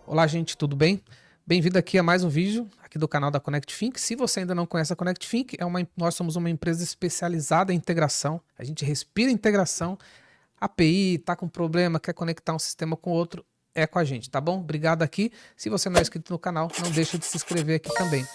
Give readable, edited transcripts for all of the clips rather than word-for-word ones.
Olá, gente, tudo bem? Bem-vindo aqui a mais um vídeo aqui do canal da ConnectFink. Se você ainda não conhece a ConnectFink, nós somos uma empresa especializada em integração. A gente respira integração. API, tá com problema, quer conectar um sistema com outro, é com a gente, tá bom? Obrigado aqui. Se você não é inscrito no canal, não deixa de se inscrever aqui também.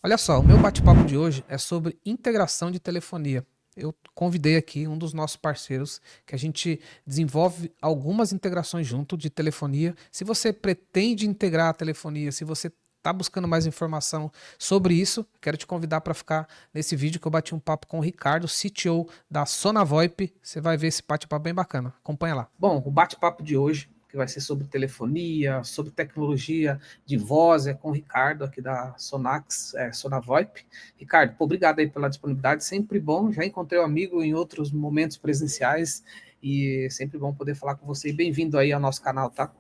Olha só, o meu bate-papo de hoje é sobre integração de telefonia. Eu convidei aqui um dos nossos parceiros que a gente desenvolve algumas integrações junto de telefonia. Se você pretende integrar a telefonia, se você está buscando mais informação sobre isso, quero te convidar para ficar nesse vídeo que eu bati um papo com o Ricardo, CTO da SonaVoIP. Você vai ver esse bate-papo bem bacana. Acompanha lá. Bom, o bate-papo de hoje, que vai ser sobre telefonia, sobre tecnologia de voz, é com o Ricardo aqui da SonaVoIP. Ricardo, pô, obrigado aí pela disponibilidade, sempre bom. Já encontrei um amigo em outros momentos presenciais e sempre bom poder falar com você. Bem-vindo aí ao nosso canal, tá?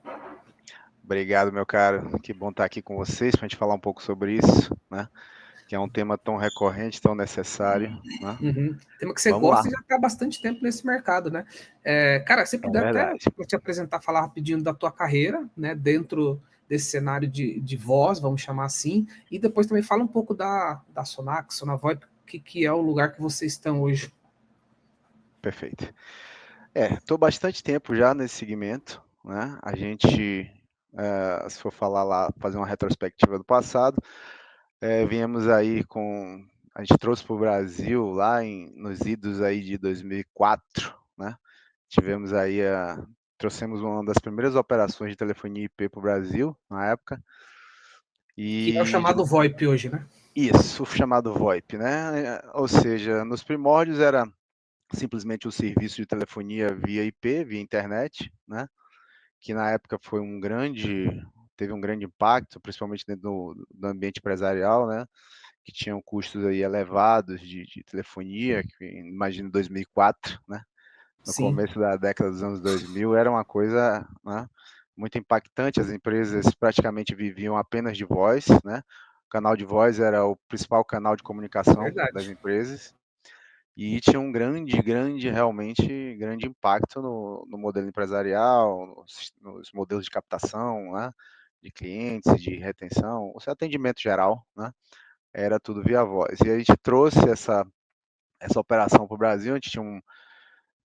Obrigado, meu caro. Que bom estar aqui com vocês para a gente falar um pouco sobre isso, né? Que é um tema tão recorrente, tão necessário, né? Uhum. Tema que você Vamos lá. gosta e já está há bastante tempo nesse mercado, né? Cara, se É puder até verdade. te apresentar, falar rapidinho da tua carreira, né? Dentro desse cenário de voz, vamos chamar assim, e depois também fala um pouco da Sonax, SonaVoIP, que é o lugar que vocês estão hoje. Perfeito. Estou bastante tempo já nesse segmento, né? A gente, se for falar lá, fazer uma retrospectiva do passado, viemos aí com... A gente trouxe para o Brasil lá nos idos aí de 2004, né? Tivemos aí trouxemos uma das primeiras operações de telefonia IP para o Brasil, na época. Que é o chamado VoIP hoje, né? Isso, o chamado VoIP, né? Ou seja, nos primórdios era simplesmente o serviço de telefonia via IP, via internet, né? Que na época teve um grande impacto, principalmente dentro do ambiente empresarial, né? Que tinham custos aí elevados de telefonia, que imagina 2004, né? No Sim, começo da década dos anos 2000, era uma coisa, né, muito impactante. As empresas praticamente viviam apenas de voz, né? O canal de voz era o principal canal de comunicação das verdade. empresas e tinha um realmente grande impacto no modelo empresarial, nos modelos de captação, né, de clientes, de retenção, o seu atendimento geral, né, era tudo via voz. E a gente trouxe essa operação para o Brasil. A gente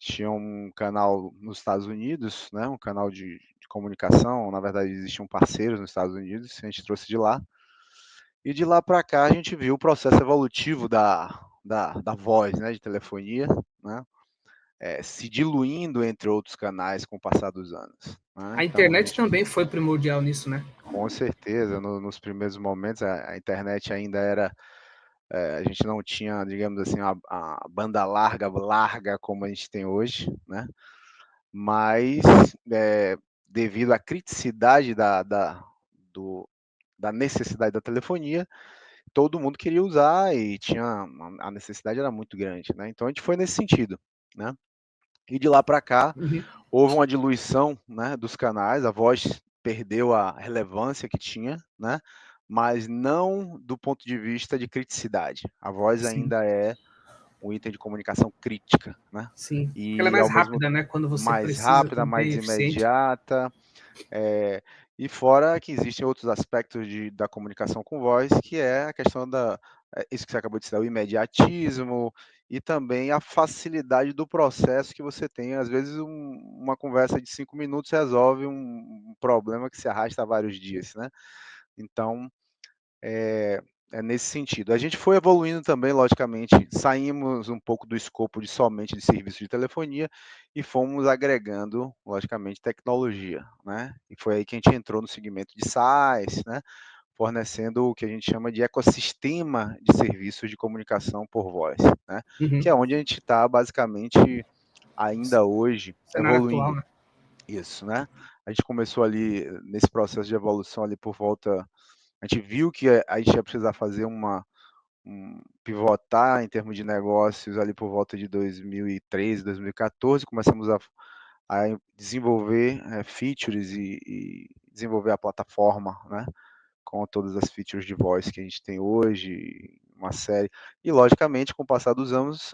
tinha um canal nos Estados Unidos, né, um canal de comunicação. Na verdade, existiam parceiros nos Estados Unidos, a gente trouxe de lá. E de lá para cá a gente viu o processo evolutivo da voz, né, de telefonia, né, se diluindo entre outros canais com o passar dos anos, né? A Então a internet gente, também foi primordial nisso, né? com certeza, nos primeiros momentos a internet ainda era, a gente não tinha, digamos assim, a banda larga como a gente tem hoje, né? Mas devido à criticidade do, da necessidade da telefonia, todo mundo queria usar e a necessidade era muito grande, né? Então a gente foi nesse sentido, né? E de lá para cá Uhum. houve uma diluição, né, dos canais, a voz perdeu a relevância que tinha, né? Mas não do ponto de vista de criticidade. A voz Sim, ainda é um item de comunicação crítica, né? sim. Porque ela é E mais ao mesmo rápida, né? Quando você mais precisa rápida, também, mais eficiente. imediata, e fora que existem outros aspectos da comunicação com voz, que é a questão isso que você acabou de citar, o imediatismo e também a facilidade do processo que você tem. Às vezes, uma conversa de 5 minutos resolve um problema que se arrasta há vários dias, né? Então, é, é nesse sentido. A gente foi evoluindo também, logicamente, saímos um pouco do escopo de somente de serviço de telefonia e fomos agregando, logicamente, tecnologia, né? E foi aí que a gente entrou no segmento de SaaS, né? Fornecendo o que a gente chama de ecossistema de serviços de comunicação por voz, né? Que Uhum. é onde a gente está, basicamente, ainda hoje, Cenário atual, evoluindo. né? Isso, né? A gente começou ali, nesse processo de evolução ali por volta... A gente viu que a gente ia precisar fazer pivotar em termos de negócios ali por volta de 2013, 2014. Começamos a desenvolver features e desenvolver a plataforma, né? Com todas as features de voice que a gente tem hoje, uma série. E, logicamente, com o passar dos anos,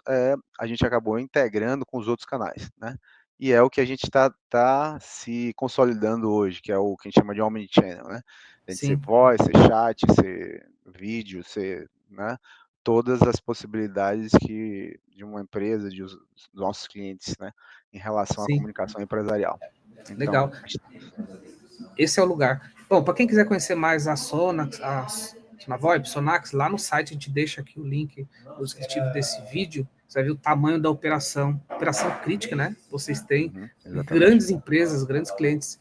a gente acabou integrando com os outros canais, né? e é o que a gente está se consolidando hoje, que é o que a gente chama de omnichannel, né? A gente ser Sim, voz, ser chat, ser vídeo, ser, né? Todas as possibilidades que de uma empresa, dos nossos clientes, né? Em relação à sim, comunicação empresarial. legal. Então, Esse é o lugar. Bom, para quem quiser conhecer mais a Sonax, a VoIP, Sonax, lá no site a gente deixa aqui o link no descritivo desse vídeo. Você vai ver o tamanho da operação, operação crítica, né? Vocês têm exatamente. grandes empresas, grandes clientes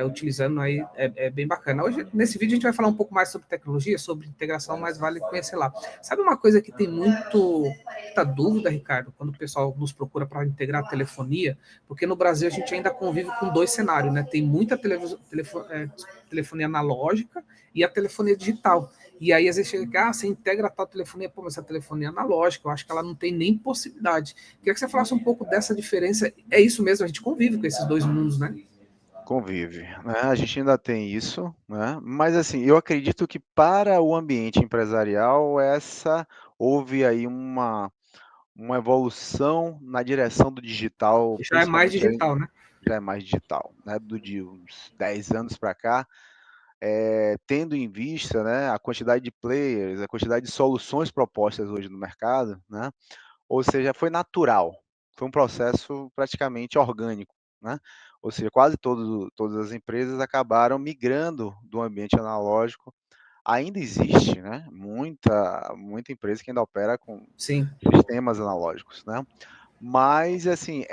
utilizando aí, é bem bacana. Hoje, nesse vídeo, a gente vai falar um pouco mais sobre tecnologia, sobre integração, mas vale conhecer lá. Sabe uma coisa que tem muita dúvida, Ricardo, quando o pessoal nos procura para integrar a telefonia? Porque no Brasil a gente ainda convive com dois cenários, né? Tem muita telefonia analógica e a telefonia digital. E aí, às vezes, chega que você integra a tal telefonia, pô, mas essa telefonia é analógica, eu acho que ela não tem nem possibilidade. Queria que você falasse um pouco dessa diferença. É isso mesmo, a gente convive com esses dois mundos, né? Convive, né? A gente ainda tem isso, né? Mas assim, eu acredito que para o ambiente empresarial, houve aí uma evolução na direção do digital, Já é mais principalmente aí, digital, né? já é mais digital, né? De uns 10 anos para cá, tendo em vista, né, a quantidade de players, a quantidade de soluções propostas hoje no mercado, né? Ou seja, foi natural, foi um processo praticamente orgânico, né? Ou seja, quase todas as empresas acabaram migrando do ambiente analógico. Ainda existe, né, muita empresa que ainda opera com Sim. sistemas analógicos, né? Mas assim,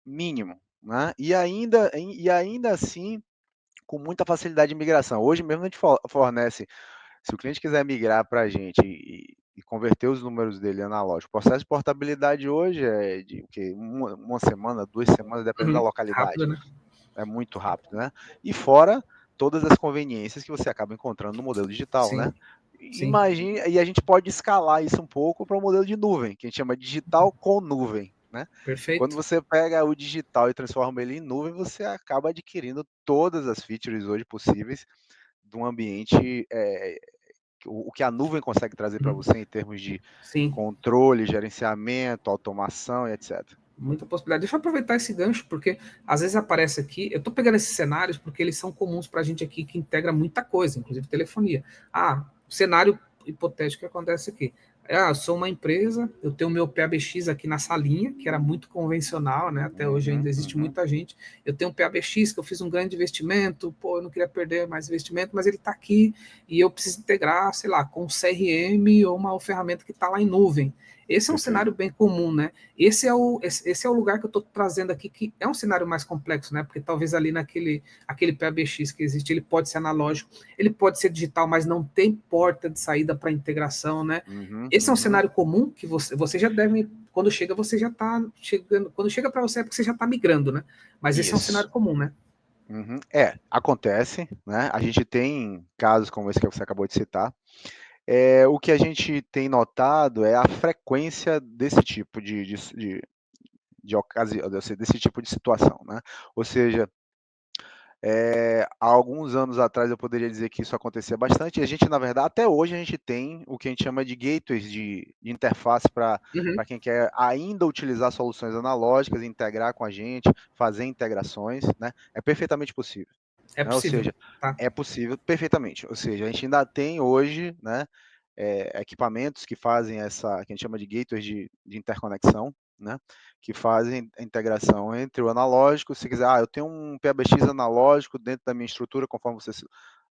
mínimo, né? E ainda assim, com muita facilidade de migração. Hoje mesmo a gente fornece, se o cliente quiser migrar para a gente e converter os números dele analógico, o processo de portabilidade hoje é de o quê? Uma semana, 2 semanas, dependendo da Uhum. localidade. Rápido, né? É muito rápido, né? E fora todas as conveniências que você acaba encontrando no modelo digital, Sim, né? sim. Imagine, e a gente pode escalar isso um pouco para o modelo de nuvem, que a gente chama de digital com nuvem, né? Quando Perfeito. você pega o digital e transforma ele em nuvem, você acaba adquirindo todas as features hoje possíveis de um ambiente, o que a nuvem consegue trazer para Uhum. você em termos de Sim. controle, gerenciamento, automação e etc. Muita possibilidade. Deixa eu aproveitar esse gancho, porque às vezes aparece aqui. Eu estou pegando esses cenários porque eles são comuns para a gente aqui que integra muita coisa, inclusive telefonia. Cenário hipotético que acontece aqui. Eu sou uma empresa, eu tenho o meu PABX aqui na salinha, que era muito convencional, né? Até hoje Uhum, ainda existe uhum. muita gente. Eu tenho um PABX que eu fiz um grande investimento, pô, eu não queria perder mais investimento, mas ele está aqui e eu preciso integrar, sei lá, com um CRM ou uma ferramenta que está lá em nuvem. Esse é um Perfeito. cenário bem comum, né? Esse é o lugar que eu estou trazendo aqui, que é um cenário mais complexo, né? Porque talvez ali aquele PABX que existe, ele pode ser analógico, ele pode ser digital, mas não tem porta de saída para integração, né? Uhum, Esse é um uhum. cenário comum que você já deve, quando chega, você já está chegando, quando chega para você é porque você já está migrando, né? Mas esse é um Isso. cenário comum, né? Uhum. Acontece, né? A gente tem casos como esse que você acabou de citar. O que a gente tem notado é a frequência desse tipo de ocasião, desse tipo de situação, né? Ou seja, há alguns anos atrás eu poderia dizer que isso acontecia bastante. E a gente, na verdade, até hoje a gente tem o que a gente chama de gateways de interface para Uhum. quem quer ainda utilizar soluções analógicas, integrar com a gente, fazer integrações, né? É perfeitamente possível, É né? Ou possível, seja, tá? é possível perfeitamente. Ou seja, a gente ainda tem hoje, né, equipamentos que fazem essa, que a gente chama de gateways de interconexão, né, que fazem a integração entre o analógico. Se quiser, eu tenho um PABX analógico dentro da minha estrutura, conforme você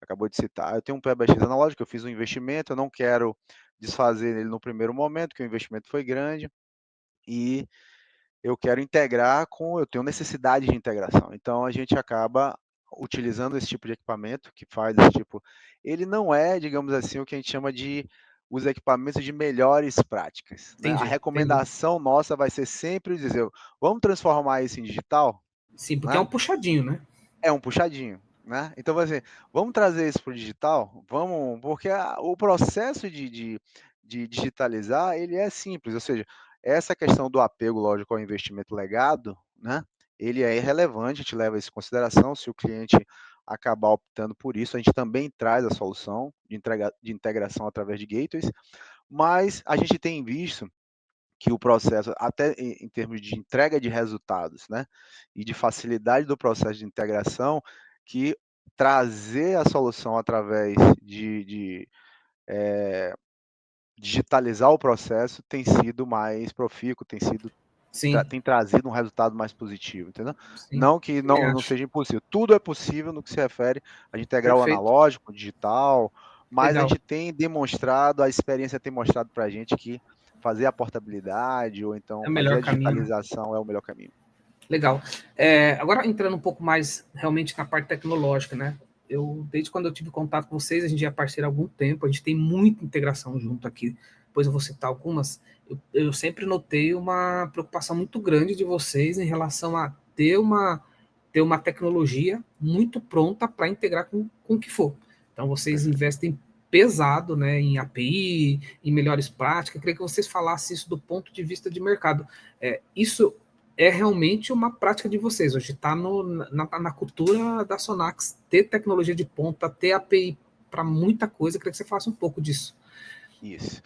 acabou de citar. Eu tenho um PABX analógico, eu fiz um investimento, eu não quero desfazer ele no primeiro momento, que o investimento foi grande, e eu quero integrar eu tenho necessidade de integração. Então a gente acaba utilizando esse tipo de equipamento que faz esse tipo. Ele não é, digamos assim, o que a gente chama de os equipamentos de melhores práticas, né? A Entendi, entendi. recomendação nossa vai ser sempre dizer, vamos transformar isso em digital, Sim, porque é né? um puxadinho, né? É um puxadinho, né? Então, assim, vamos trazer isso para o digital? Vamos, porque o processo de digitalizar, ele é simples, ou seja, essa questão do apego, lógico, ao investimento legado, né? Ele é irrelevante, a gente leva isso em consideração, se o cliente acabar optando por isso, a gente também traz a solução de integração através de gateways, mas a gente tem visto que o processo, até em termos de entrega de resultados, né, e de facilidade do processo de integração, que trazer a solução através de digitalizar o processo tem sido mais profícuo, Sim, tem trazido um resultado mais positivo, entendeu? sim. Não que Também não acho. seja impossível, tudo é possível no que se refere a integrar o Perfeito. analógico, o digital, mas a Legal. gente tem demonstrado, a experiência tem mostrado para a gente que fazer a portabilidade ou É então o fazer melhor a caminho, né? digitalização é o melhor caminho. Legal. Agora entrando um pouco mais realmente na parte tecnológica, né? Desde quando eu tive contato com vocês, a gente já é parceiro há algum tempo, a gente tem muita integração junto aqui. Depois eu vou citar algumas. Eu sempre notei uma preocupação muito grande de vocês em relação a ter uma tecnologia muito pronta para integrar com o que for. Então vocês Perfeito. investem pesado, né, em API, em melhores práticas. Eu queria que vocês falassem isso do ponto de vista de mercado. Isso é realmente uma prática de vocês. Hoje está na cultura da Sonax ter tecnologia de ponta, ter API para muita coisa. Eu queria que você falasse um pouco disso. Isso.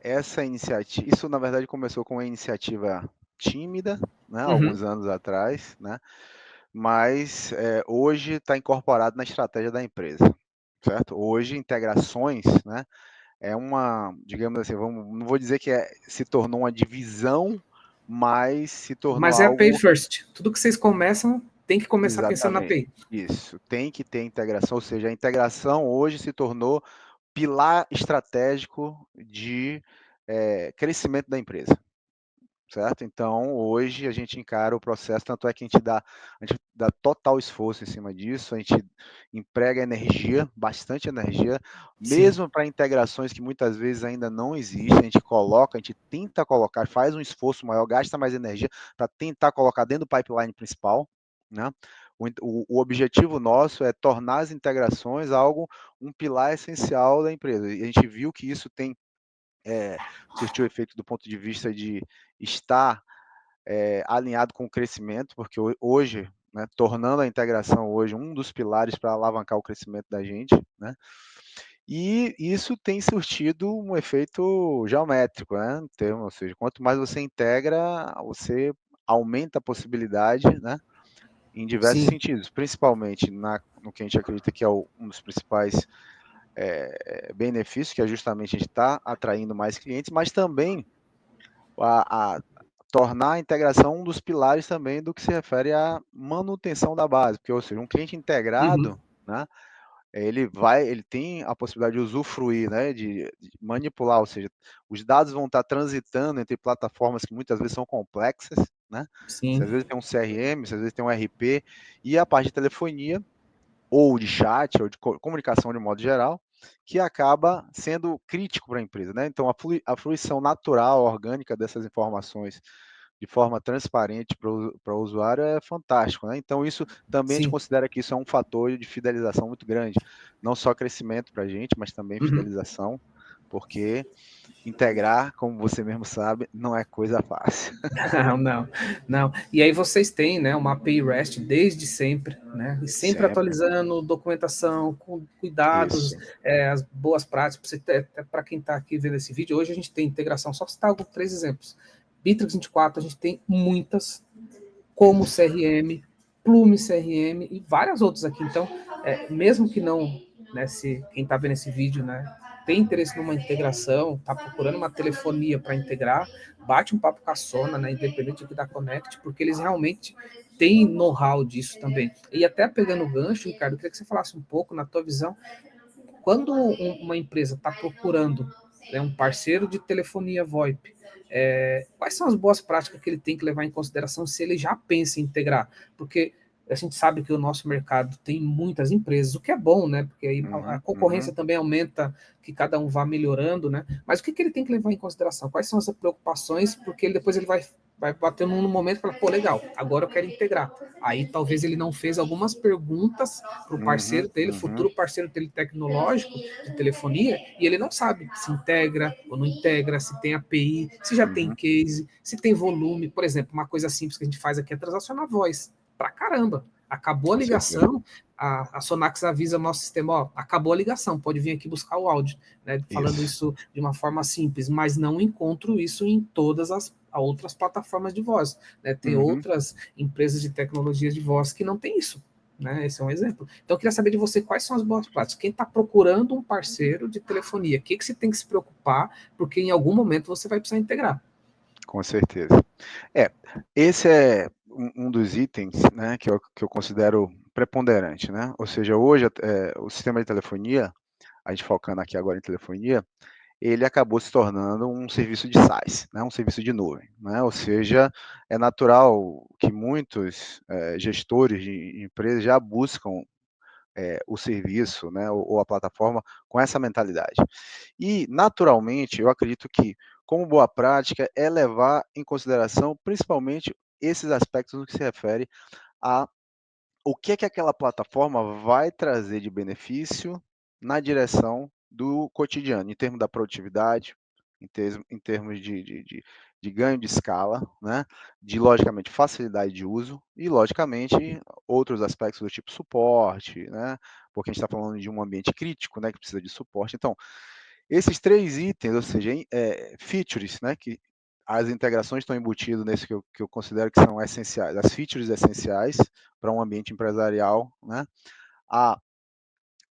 Essa iniciativa, isso na verdade começou com uma iniciativa tímida, né, Uhum. alguns anos atrás, né, mas hoje está incorporado na estratégia da empresa, certo? Hoje integrações, né, é uma, digamos assim, não vou dizer que se tornou uma divisão, mas se tornou Mas é API algo. first. Tudo que vocês começam tem que começar pensando na Exatamente. API. Isso, tem que ter integração, ou seja, a integração hoje se tornou pilar estratégico de crescimento da empresa, certo? Então, hoje a gente encara o processo, tanto é que a gente dá total esforço em cima disso, a gente emprega energia, bastante energia, Sim, mesmo para integrações que muitas vezes ainda não existem, a gente tenta colocar, faz um esforço maior, gasta mais energia para tentar colocar dentro do pipeline principal, né? O objetivo nosso é tornar as integrações um pilar essencial da empresa. E a gente viu que isso tem surtiu efeito do ponto de vista de estar alinhado com o crescimento, porque hoje, né, tornando a integração hoje um dos pilares para alavancar o crescimento da gente, né? E isso tem surtido um efeito geométrico, né? Ou seja, quanto mais você integra, você aumenta a possibilidade, né? Em diversos sim, sentidos, principalmente no que a gente acredita que é um dos principais benefícios, que é justamente a gente estar atraindo mais clientes, mas também a tornar a integração um dos pilares também do que se refere à manutenção da base, porque, ou seja, um cliente uhum, integrado, né, ele tem a possibilidade de usufruir, né, de manipular, ou seja, os dados vão estar transitando entre plataformas que muitas vezes são complexas, né, se sim, às vezes tem um CRM, se às vezes tem um RP, e a parte de telefonia, ou de chat, ou de comunicação de modo geral, que acaba sendo crítico para a empresa, né? Então, a fruição natural, orgânica dessas informações de forma transparente para o usuário é fantástico, né? Então, isso também a gente sim. considera que isso é um fator de fidelização muito grande, não só crescimento para a gente, mas também Uhum. fidelização, porque integrar, como você mesmo sabe, não é coisa fácil. Não, não, não. E aí vocês têm, né, uma API REST desde sempre, né, e sempre Sempre. atualizando documentação, com cuidados, Isso. as boas práticas. Para quem está aqui vendo esse vídeo, hoje a gente tem integração, só citar alguns 3 exemplos. Bittrex 24, a gente tem muitas, como Isso. CRM, Plume CRM e várias outras aqui. Então, mesmo que não, né, se quem está vendo esse vídeo, né, tem interesse numa integração, está procurando uma telefonia para integrar, bate um papo com a Sona, né, independente aqui da Connect, porque eles realmente têm know-how disso também. E até pegando o gancho, Ricardo, eu queria que você falasse um pouco, na tua visão, quando uma empresa está procurando, né, um parceiro de telefonia VoIP, quais são as boas práticas que ele tem que levar em consideração se ele já pensa em integrar? Porque a gente sabe que o nosso mercado tem muitas empresas, o que é bom, né? Porque aí a Uhum, concorrência uhum, também aumenta, que cada um vá melhorando, né? Mas o que ele tem que levar em consideração? Quais são as preocupações? Porque depois ele vai bater num momento e falar, pô, legal, agora eu quero integrar. Aí talvez ele não fez algumas perguntas para o uhum, parceiro dele, uhum, futuro parceiro dele tecnológico, de telefonia, e ele não sabe se integra ou não integra, se tem API, se já tem uhum. case, se tem volume. Por exemplo, uma coisa simples que a gente faz aqui é transacionar voz. Pra caramba. Acabou a Com certeza. ligação, a Sonax avisa o nosso sistema, ó, acabou a ligação, pode vir aqui buscar o áudio, né? Falando Isso. isso de uma forma simples, mas não encontro isso em todas as outras plataformas de voz, né? Tem Uhum. outras empresas de tecnologia de voz que não tem isso. Né? Esse é um exemplo. Então, eu queria saber de você quais são as boas práticas. Quem está procurando um parceiro de telefonia, o que, que você tem que se preocupar, porque em algum momento você vai precisar integrar. Com certeza. Esse é um dos itens, né, que eu considero preponderante, né? Ou seja, hoje, o sistema de telefonia, a gente focando aqui agora em telefonia, ele acabou se tornando um serviço de SaaS, né, um serviço de nuvem, né? Ou seja, é natural que muitos, gestores de empresas já buscam, o serviço, né, ou a plataforma com essa mentalidade. E, naturalmente, eu acredito que, como boa prática, é levar em consideração principalmente esses aspectos no que se refere a o que é que aquela plataforma vai trazer de benefício na direção do cotidiano, em termos da produtividade, em termos de ganho de escala, né? De, logicamente, facilidade de uso e, logicamente, outros aspectos do tipo suporte, né? Porque a gente está falando de um ambiente crítico, né? Que precisa de suporte. Então, esses três itens, ou seja, features, né? Que as integrações estão embutidas nesse que eu considero que são essenciais, as features essenciais para um ambiente empresarial, né? A,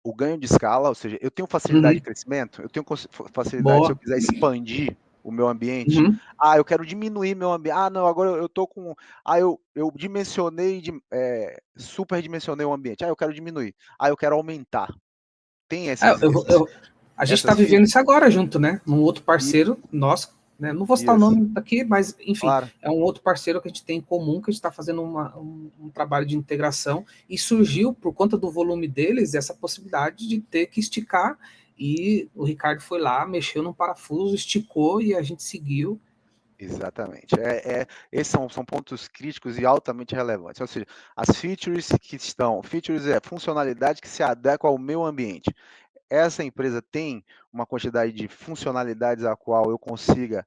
o ganho de escala, ou seja, eu tenho facilidade de Uhum. crescimento, eu tenho facilidade se eu Boa. quiser expandir o meu ambiente. Uhum. Ah, eu quero diminuir meu ambiente. Ah, não, agora eu estou com. Ah, eu dimensionei, superdimensionei o ambiente. Ah, eu quero diminuir. Ah, eu quero aumentar. Tem É, a gente está essas vivendo features? isso agora junto, né? Um outro E, parceiro nosso, né? Não vou citar o isso, nome daqui, mas enfim, claro. é um outro parceiro que a gente tem em comum, que a gente está fazendo um trabalho de integração e surgiu, por conta do volume deles, essa possibilidade de ter que esticar. E o Ricardo foi lá, mexeu num parafuso, esticou e a gente seguiu. Exatamente. Esses são pontos críticos e altamente relevantes. Ou seja, as features que estão. Features é funcionalidade que se adequa ao meu ambiente. Essa empresa tem uma quantidade de funcionalidades a qual eu consiga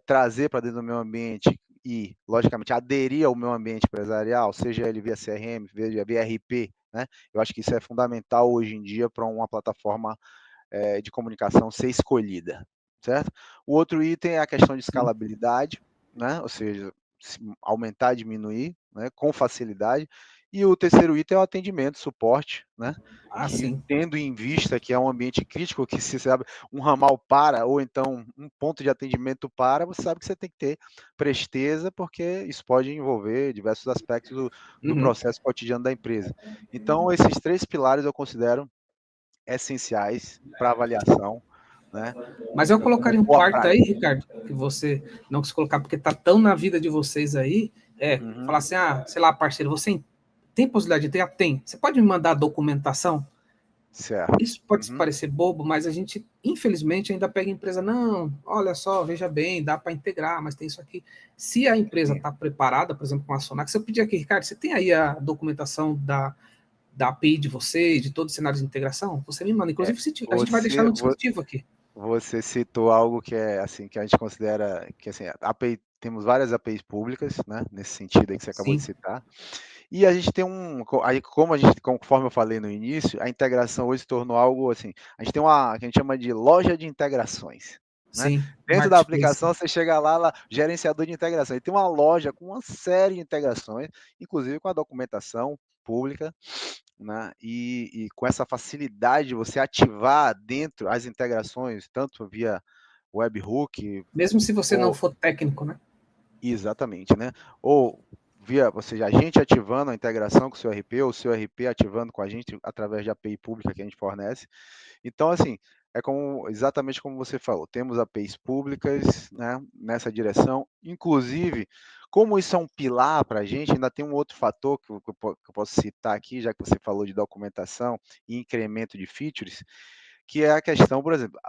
trazer para dentro do meu ambiente e, logicamente, aderir ao meu ambiente empresarial, seja ele via CRM, via RP, né? Eu acho que isso é fundamental hoje em dia para uma plataforma de comunicação ser escolhida, certo? O outro item é a questão de Sim. escalabilidade, né? Ou seja, aumentar, diminuir, né? Com facilidade. E o terceiro item é o atendimento, suporte, né? Ah, Que sim. tendo em vista que é um ambiente crítico, que se sabe um ramal para, ou então um ponto de atendimento para, você sabe que você tem que ter presteza, porque isso pode envolver diversos aspectos do Uhum. processo cotidiano da empresa. Então, esses três pilares eu considero essenciais para avaliação, né, Mas eu como colocaria um boa quarto aí, prática. Ricardo, que você não quis colocar porque tá tão na vida de vocês aí, Uhum, falar assim, sei lá, parceiro, você tem possibilidade de ter? Ah, tem. Você pode me mandar a documentação? certo. Isso pode Uhum, parecer bobo, mas a gente, infelizmente, ainda pega a empresa, não, olha só, veja bem, dá para integrar, mas tem isso aqui. Se a empresa sim, está preparada, por exemplo, com a Sonax, se eu pedir aqui, Ricardo, você tem aí a documentação da API de vocês, de todo o cenário de integração? Você me manda. é, Inclusive, se a gente vai deixar você no vo descritivo aqui. você citou algo que é, assim, que a gente considera que, assim, a API temos várias APIs públicas, né, nesse sentido aí que você acabou de Sim, citar, e a gente tem aí como a gente conforme eu falei no início, a integração hoje se tornou algo, assim, a gente tem uma que a gente chama de loja de integrações, né. sim, Dentro da marketplace. aplicação você chega lá, gerenciador de integração, e tem uma loja com uma série de integrações, inclusive com a documentação pública, né, e com essa facilidade de você ativar dentro as integrações, tanto via webhook Mesmo se você não ou for técnico, né? exatamente, né, ou via, ou seja, a gente ativando a integração com o seu RP, ou o seu RP ativando com a gente através de API pública que a gente fornece. Então, assim, é como exatamente como você falou, temos APIs públicas, né, nessa direção. Inclusive, como isso é um pilar para a gente, ainda tem um outro fator que eu posso citar aqui, já que você falou de documentação e incremento de features, que é a questão, por exemplo,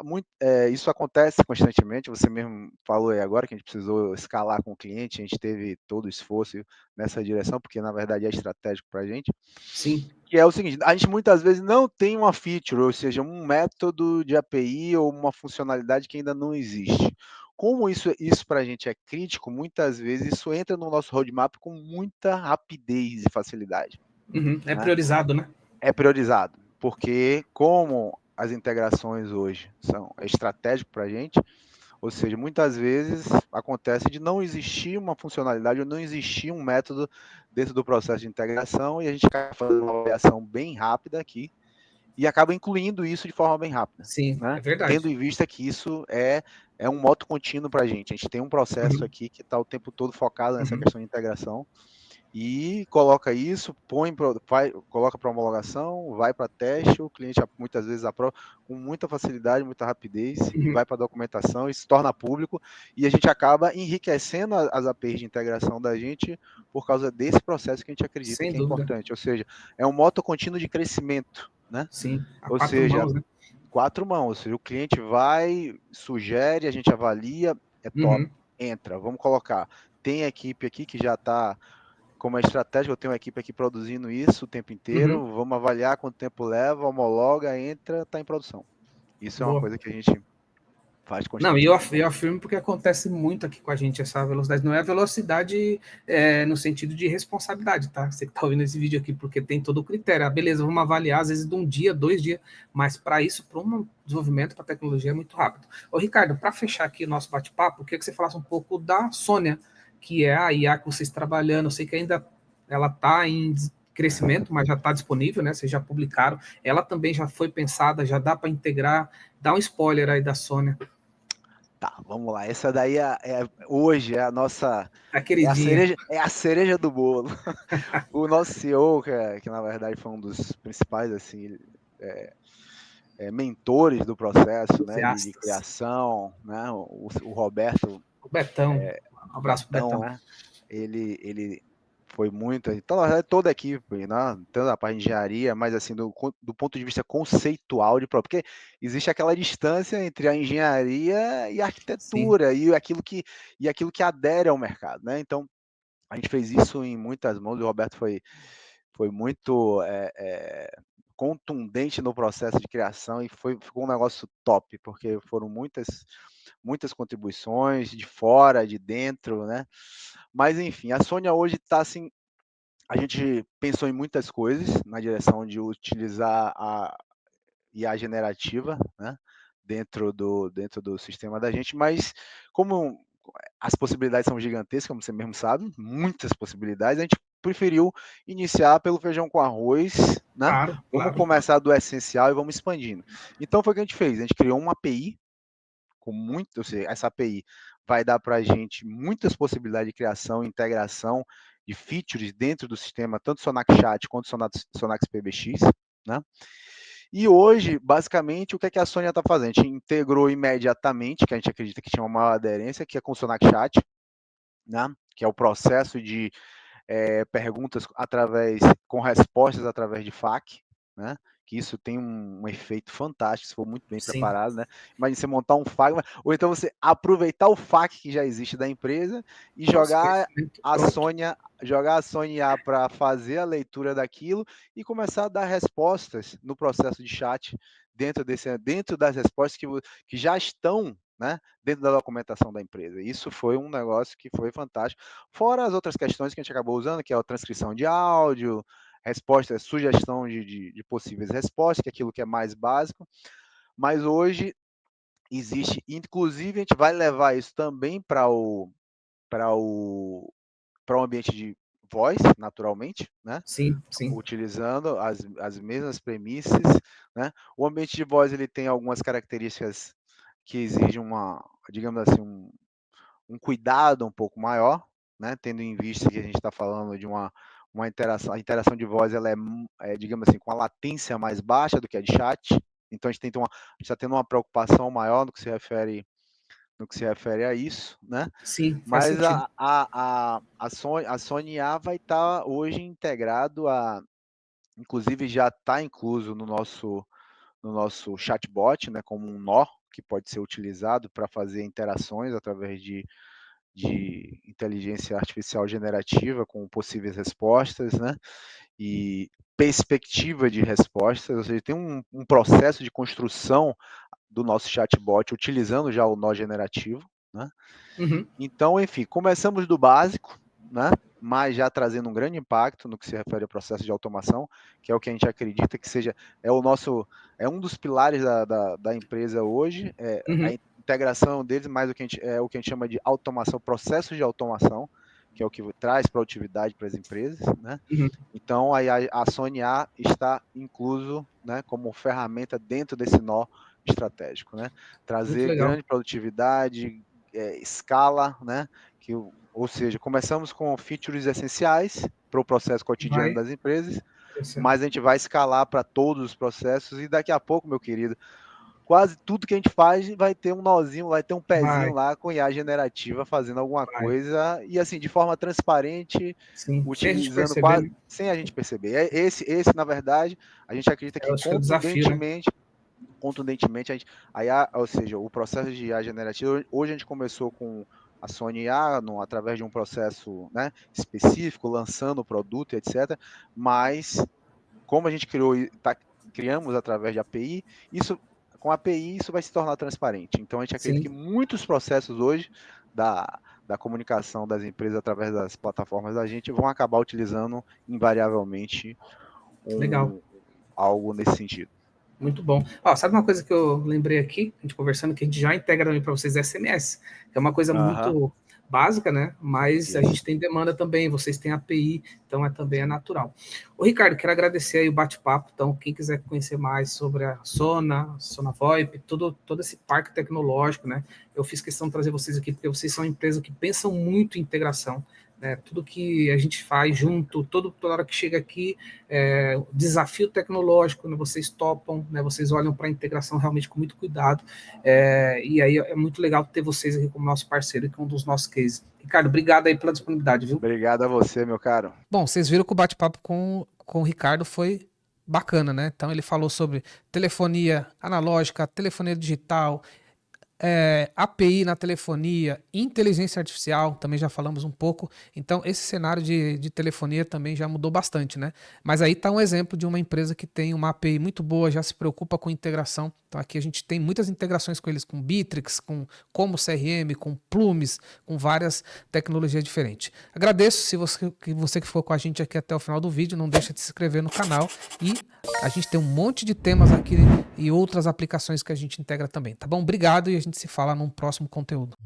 isso acontece constantemente, você mesmo falou aí agora que a gente precisou escalar com o cliente, a gente teve todo o esforço nessa direção, porque na verdade é estratégico para a gente, Sim. que é o seguinte, a gente muitas vezes não tem uma feature, ou seja, um método de API ou uma funcionalidade que ainda não existe. Como isso para a gente é crítico, muitas vezes isso entra no nosso roadmap com muita rapidez e facilidade. Uhum. É né? priorizado, né? É priorizado, porque como as integrações hoje são estratégicas para a gente, ou seja, muitas vezes acontece de não existir uma funcionalidade ou não existir um método dentro do processo de integração e a gente acaba fazendo uma avaliação bem rápida aqui e acaba incluindo isso de forma bem rápida, Sim, né? é verdade. Tendo em vista que isso é um moto contínuo para a gente. A gente tem um processo Uhum. aqui que está o tempo todo focado nessa Uhum. questão de integração e coloca isso, coloca para homologação, vai para teste, o cliente muitas vezes aprova com muita facilidade, muita rapidez, e Uhum. vai para documentação e se torna público, e a gente acaba enriquecendo as APIs de integração da gente por causa desse processo que a gente acredita Sem que é dúvida. importante, ou seja, é um moto contínuo de crescimento, né? Sim, a Ou quatro seja, mãos, né? quatro mãos, ou seja, o cliente vai, sugere, a gente avalia, é top, Uhum. entra, vamos colocar. Tem equipe aqui que já está como é estratégia, eu tenho uma equipe aqui produzindo isso o tempo Uhum. inteiro, vamos avaliar quanto tempo leva, homologa, entra, está em produção. Isso é uma Boa. coisa que a gente faz Não, e eu, constantemente. eu afirmo porque acontece muito aqui com a gente essa velocidade. Não é velocidade no sentido de responsabilidade, tá? Você que está ouvindo esse vídeo aqui, porque tem todo o critério. Ah, beleza, vamos avaliar, às vezes, de um dia, 2 dias, mas para isso, para um desenvolvimento, para tecnologia, é muito rápido. Ô, Ricardo, para fechar aqui o nosso bate-papo, eu queria que você falasse um pouco da Sônia, que é a IA que vocês trabalhando. Eu sei que ainda ela está em crescimento, mas já está disponível, né? Vocês já publicaram. Ela também já foi pensada, já dá para integrar. Dá um spoiler aí da Sônia. Tá, vamos lá. Essa daí hoje é a nossa. A queridinha. É a cereja do bolo. O nosso CEO, que na verdade foi um dos principais assim, é, mentores do processo, né, de Entusiastas. criação, né, o Roberto, O Betão. Um o abraço pro Betão, Betão. né, ele foi muito, então, na verdade, toda a equipe, né, tanto a parte de engenharia, mas assim, do ponto de vista conceitual de porque existe aquela distância entre a engenharia e a Sim. arquitetura e aquilo que adere ao mercado, né? Então, a gente fez isso em muitas mãos, o Roberto foi muito contundente no processo de criação e ficou um negócio top, porque foram muitas contribuições de fora, de dentro, né? Mas enfim, a Sônia hoje está assim, a gente pensou em muitas coisas na direção de utilizar a IA generativa, né? Dentro do sistema da gente, mas como as possibilidades são gigantescas, como você mesmo sabe, muitas possibilidades, a gente preferiu iniciar pelo feijão com arroz, né? Claro, Vamos claro. começar do essencial e vamos expandindo. Então foi o que a gente fez, a gente criou uma API com muito, ou seja, essa API vai dar para a gente muitas possibilidades de criação e integração de features dentro do sistema, tanto Sonac Chat quanto Sonax PBX, né? E hoje, basicamente, o que, é que a Sony está fazendo? A gente integrou imediatamente, que a gente acredita que tinha uma maior aderência, que é com o Sonac Chat, né? Que é o processo de perguntas com respostas através de FAQ, né? Que isso tem um efeito fantástico, se for muito bem Sim. preparado, né? Imagina você montar um FAQ, ou então você aproveitar o FAQ que já existe da empresa e Nossa, perfeito. Pronto. jogar a Sônia para fazer a leitura daquilo e começar a dar respostas no processo de chat dentro das respostas que já estão, né, dentro da documentação da empresa. Isso foi um negócio que foi fantástico. Fora as outras questões que a gente acabou usando, que é a transcrição de áudio, resposta, sugestão de possíveis respostas, que é aquilo que é mais básico. Mas hoje existe, inclusive a gente vai levar isso também para o ambiente de voz, naturalmente, né? Sim, sim. Utilizando as mesmas premissas, né? O ambiente de voz ele tem algumas características que exigem digamos assim, um cuidado um pouco maior, né? Tendo em vista que a gente está falando de uma interação, a interação de voz ela digamos assim, com a latência mais baixa do que a de chat, então a gente está tendo uma preocupação maior no que se refere a isso, né? Sim, faz Mas sentido. a Sony A vai estar hoje integrado inclusive já está incluso no nosso chatbot, né, como um nó que pode ser utilizado para fazer interações através de inteligência artificial generativa com possíveis respostas, né? E perspectiva de respostas, ou seja, tem um processo de construção do nosso chatbot utilizando já o nó generativo, né? Uhum. Então, enfim, começamos do básico, né? Mas já trazendo um grande impacto no que se refere ao processo de automação, que é o que a gente acredita que seja, é um dos pilares da empresa hoje, a Uhum. integração deles, mais o que a gente chama de automação, processo de automação, que é o que traz produtividade para as empresas, né? Uhum. Então, a Sony A está incluso, né, como ferramenta dentro desse nó estratégico, né? Muito Trazer legal. grande produtividade, escala, né? Ou seja, começamos com features essenciais para o processo cotidiano Vai das empresas, crescendo. mas a gente vai escalar para todos os processos e daqui a pouco, meu querido, quase tudo que a gente faz vai ter um nozinho, vai ter um pezinho Vai, lá com IA generativa fazendo alguma vai. coisa e assim de forma transparente, Sim. Sem a gente utilizando perceber, quase né? sem a gente perceber. Esse na verdade, a gente acredita que Eu acho que é o desafio, né? contundentemente, ou seja, o processo de IA generativa, hoje a gente começou com a Sony IA, através de um processo, né, específico, lançando o produto, etc. Mas, como a gente criamos através de API, com a API isso vai se tornar transparente. Então, a gente acredita que Sim. muitos processos hoje da comunicação das empresas através das plataformas da gente vão acabar utilizando invariavelmente Legal. um, algo nesse sentido. Muito bom. Ó, sabe uma coisa que eu lembrei aqui, a gente conversando, que a gente já integra também para vocês SMS, que é uma coisa Aham, muito básica, né? Mas a isso. gente tem demanda também, vocês têm API, então também é natural. Ô, Ricardo, quero agradecer aí o bate-papo. Então, quem quiser conhecer mais sobre a Sona VoIP, todo esse parque tecnológico, né? Eu fiz questão de trazer vocês aqui, porque vocês são uma empresa que pensam muito em integração. Né, tudo que a gente faz junto, toda hora que chega aqui, desafio tecnológico, né, vocês topam, né, vocês olham para a integração realmente com muito cuidado, e aí é muito legal ter vocês aqui como nosso parceiro e como um dos nossos cases. Ricardo, obrigado aí pela disponibilidade, viu? Obrigado a você, meu caro. Bom, vocês viram que o bate-papo com o Ricardo foi bacana, né? Então ele falou sobre telefonia analógica, telefonia digital, API na telefonia, inteligência artificial, também já falamos um pouco. Então, esse cenário de telefonia também já mudou bastante, né? Mas aí está um exemplo de uma empresa que tem uma API muito boa, já se preocupa com integração. Então, aqui a gente tem muitas integrações com eles, com Bittrex, com Como CRM, com Plumes, com várias tecnologias diferentes. Agradeço se você que ficou com a gente aqui até o final do vídeo, não deixa de se inscrever no canal e a gente tem um monte de temas aqui e outras aplicações que a gente integra também, tá bom? Obrigado e a gente se fala num próximo conteúdo.